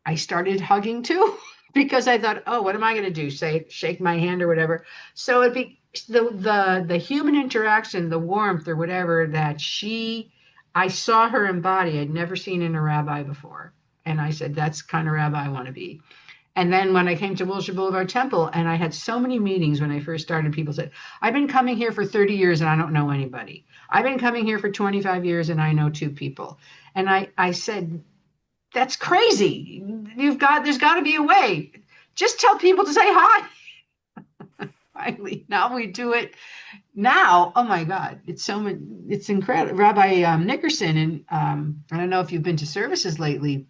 I started hugging too because I thought, oh, what am I going to do? Say, shake my hand or whatever. So it'd be the human interaction, the warmth or whatever that I saw her embody. I'd never seen in a rabbi before. And I said, that's the kind of rabbi I want to be. And then when I came to Wilshire Boulevard Temple, and I had so many meetings when I first started, people said, I've been coming here for 30 years and I don't know anybody. I've been coming here for 25 years and I know 2 people. And I said, that's crazy. There's got to be a way. Just tell people to say hi. Finally, now we do it. Now, oh my God, it's incredible. Rabbi Nickerson, and I don't know if you've been to services lately.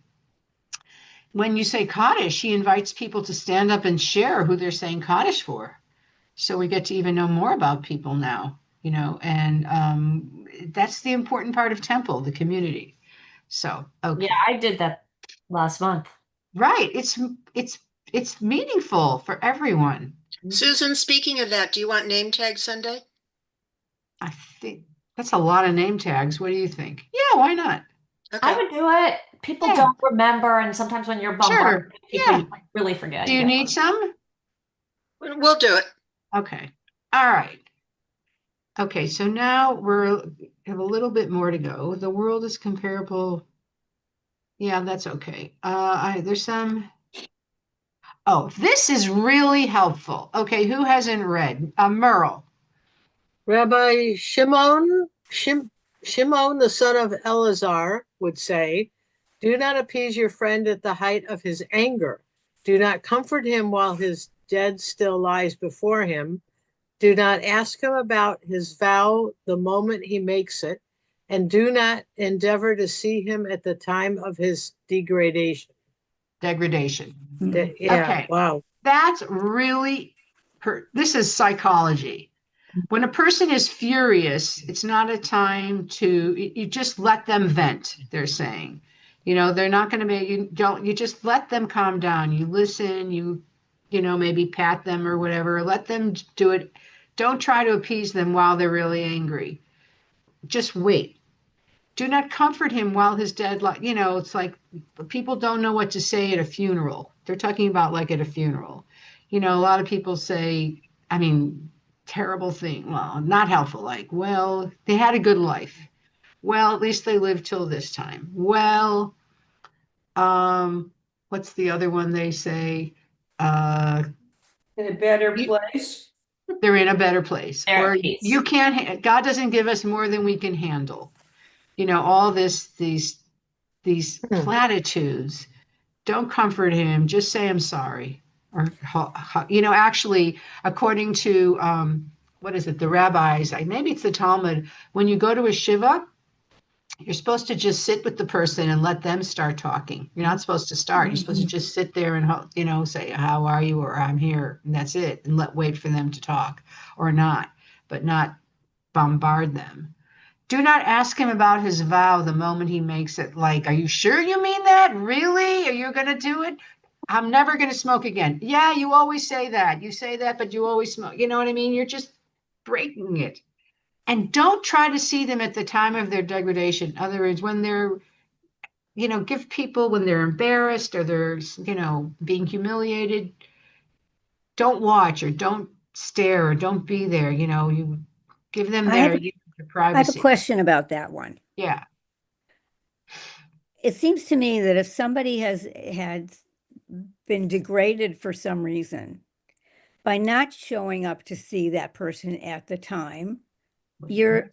When you say Kaddish, he invites people to stand up and share who they're saying Kaddish for. So we get to even know more about people now, and that's the important part of Temple, the community. So, okay. Yeah, I did that last month. Right. It's meaningful for everyone. Susan, speaking of that, do you want name tag Sunday? I think that's a lot of name tags. What do you think? Yeah, why not? Okay. I would do it. People Yeah. don't remember, and sometimes when you're bombarded, Sure. people Yeah. you really forget. Do you need some? We'll do it. Okay. All right. Okay, so now have a little bit more to go. The world is comparable. Yeah, that's okay. There's some. Oh, this is really helpful. Okay, who hasn't read? Merle. Rabbi Shimon, the son of Eleazar, would say, do not appease your friend at the height of his anger. Do not comfort him while his dead still lies before him. Do not ask him about his vow the moment he makes it, and do not endeavor to see him at the time of his degradation. Degradation. Yeah, Okay. wow. That's really, this is psychology. When a person is furious, it's not a time to, you just let them vent, they're saying. You know, they're not going to be, you just let them calm down. You listen, maybe pat them or whatever, let them do it. Don't try to appease them while they're really angry. Just wait. Do not comfort him while his dead, it's like people don't know what to say at a funeral. They're talking about like at a funeral. A lot of people say, I mean, terrible thing. Well, not helpful. Like, well, they had a good life. Well, at least they lived till this time. Well, what's the other one they say? In a better You- place. they're in a better place. They're Or at peace. you can't, God doesn't give us more than we can handle. All these platitudes. Don't comfort him. Just say I'm sorry. Or actually, according to what is it, the rabbis? Maybe it's the Talmud. When you go to a shiva, you're supposed to just sit with the person and let them start talking. You're not supposed to start. You're supposed to just sit there and say how are you or I'm here, and that's it, and wait for them to talk or not, but not bombard them. Do not ask him about his vow the moment he makes it. Like, are you sure you mean that? Really? Are you going to do it? I'm never going to smoke again. Yeah, you always say that. You say that, but you always smoke. You know what I mean? You're just breaking it. And don't try to see them at the time of their degradation. In other words, when they're, give people when they're embarrassed or they're, being humiliated, don't watch or don't stare or don't be there. You give them I have their I have a privacy. question about that one. Yeah. It seems to me that if somebody had been degraded for some reason, by not showing up to see that person at the time, you're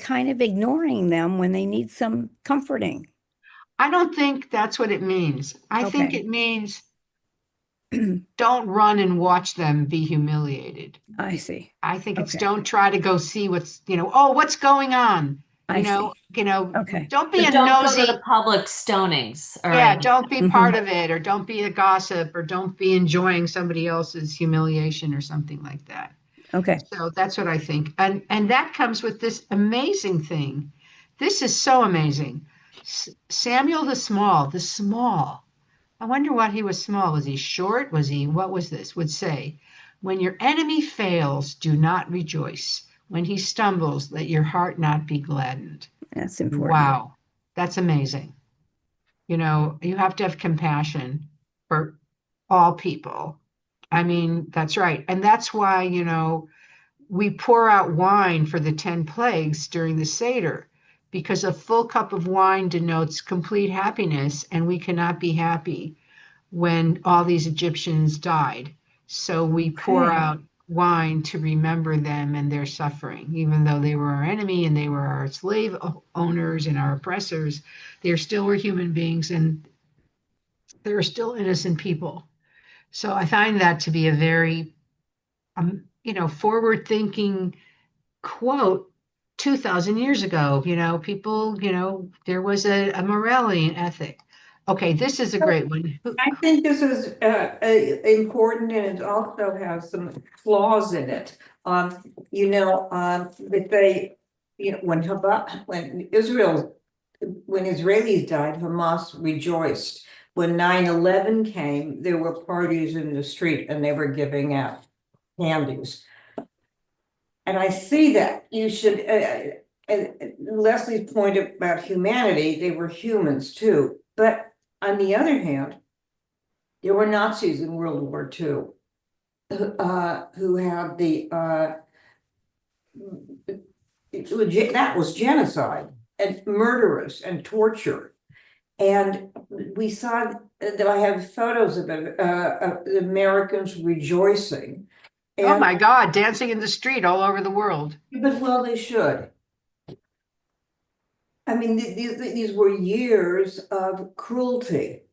kind of ignoring them when they need some comforting. I don't think that's what it means. I think Okay. it means don't run and watch them be humiliated. I see. I think it's Okay. don't try to go see what's going on. I see. Okay. Don't be But a don't go nosy. to the public stonings or Yeah, anything. don't be part of it, or don't be a gossip, or don't be enjoying somebody else's humiliation or something like that. Okay. So that's what I think. And that comes with this amazing thing. This is so amazing. Samuel the Small. I wonder what he was small. Was he short? What was this? Would say, when your enemy fails, do not rejoice. When he stumbles, let your heart not be gladdened. That's important. Wow, that's amazing. You have to have compassion for all people. I mean, that's right. And that's why, we pour out wine for the 10 plagues during the Seder, because a full cup of wine denotes complete happiness, and we cannot be happy when all these Egyptians died. So we pour Okay. out wine to remember them and their suffering, even though they were our enemy and they were our slave owners and our oppressors. They still were human beings and they were still innocent people. So I find that to be a very, forward-thinking quote 2,000 years ago. People, there was a morality and ethic. Okay, this is a great one. I think this is important, and it also has some flaws in it. That they, when Israelis died, Hamas rejoiced. When 9/11 came, there were parties in the street and they were giving out candies. And I see that you should, and Leslie's point about humanity, they were humans too. But on the other hand, there were Nazis in World War II who had that was genocide and murderous and torture. And we saw that I have photos of the Americans rejoicing. Oh my God, dancing in the street all over the world. But well, they should. I mean, these were years of cruelty.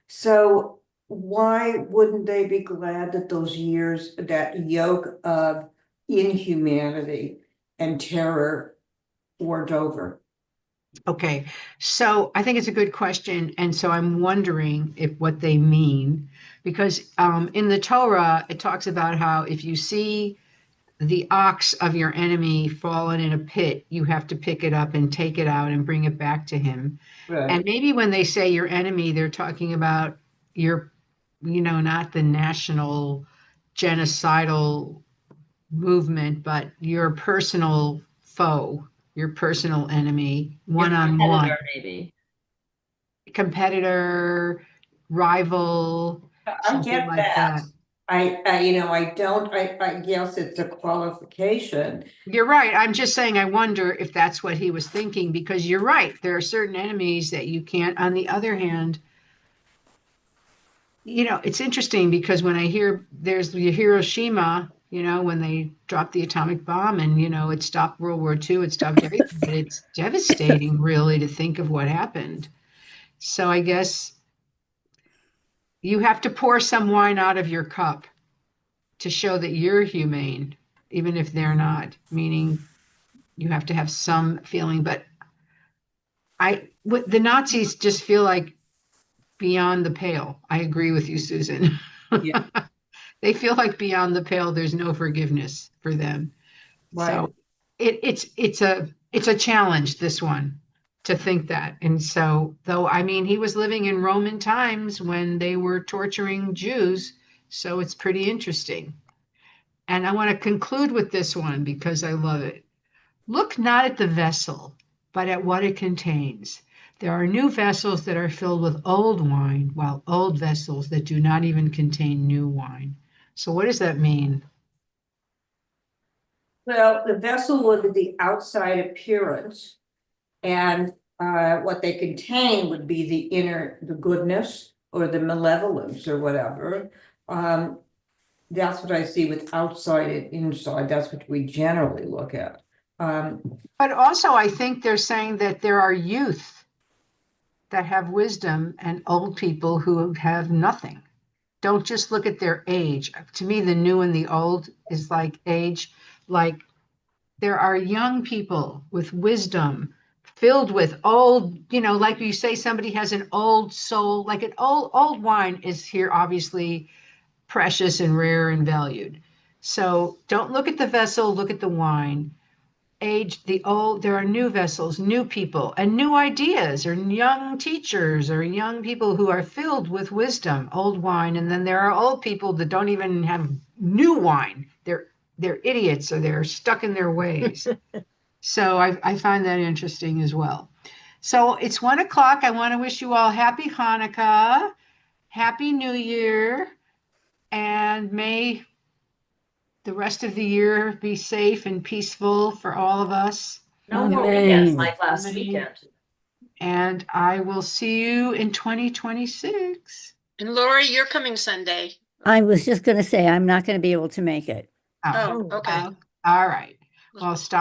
So why wouldn't they be glad that those years, that yoke of inhumanity and terror forge over. Okay, so I think it's a good question, and so I'm wondering if what they mean, because in the Torah it talks about how if you see the ox of your enemy fallen in a pit, you have to pick it up and take it out and bring it back to him. And Right. maybe when they say your enemy, they're talking about your, not the national genocidal movement, but your personal foe, your personal enemy, Your one-on-one, competitor, maybe. competitor, rival, I something get like that. that. I guess it's a qualification. You're right. I'm just saying, I wonder if that's what he was thinking, because you're right. There are certain enemies that you can't. On the other hand, it's interesting because when I hear there's the Hiroshima, when they dropped the atomic bomb and, it stopped World War II, it stopped everything, but it's devastating really to think of what happened. So I guess you have to pour some wine out of your cup to show that you're humane, even if they're not, meaning you have to have some feeling. But the Nazis just feel like beyond the pale. I agree with you, Susan. Yeah. They feel like beyond the pale, there's no forgiveness for them. Right. So it's a challenge, this one, to think that. And so, though, I mean, he was living in Roman times when they were torturing Jews, so it's pretty interesting. And I want to conclude with this one because I love it. Look not at the vessel, but at what it contains. There are new vessels that are filled with old wine, while old vessels that do not even contain new wine. So what does that mean? Well, the vessel would be the outside appearance. And what they contain would be the goodness or the malevolence or whatever. That's what I see with outside and inside. That's what we generally look at. But also, I think they're saying that there are youth that have wisdom and old people who have nothing. Don't just look at their age. To me, the new and the old is like age. Like there are young people with wisdom filled with old, like you say, somebody has an old soul, like an old wine is here, obviously precious and rare and valued. So don't look at the vessel, look at the wine. Age, the old, there are new vessels, new people, and new ideas, or young teachers, or young people who are filled with wisdom, old wine. And then there are old people that don't even have new wine. They're idiots or they're stuck in their ways. So I find that interesting as well. So it's 1 o'clock. I want to wish you all happy Hanukkah, happy New Year, and may the rest of the year be safe and peaceful for all of us. No more weekends Amen. like last Amen. weekend. And I will see you in 2026. And Lori, you're coming Sunday. I was just going to say, I'm not going to be able to make it. Oh, okay. All right. Well, stop.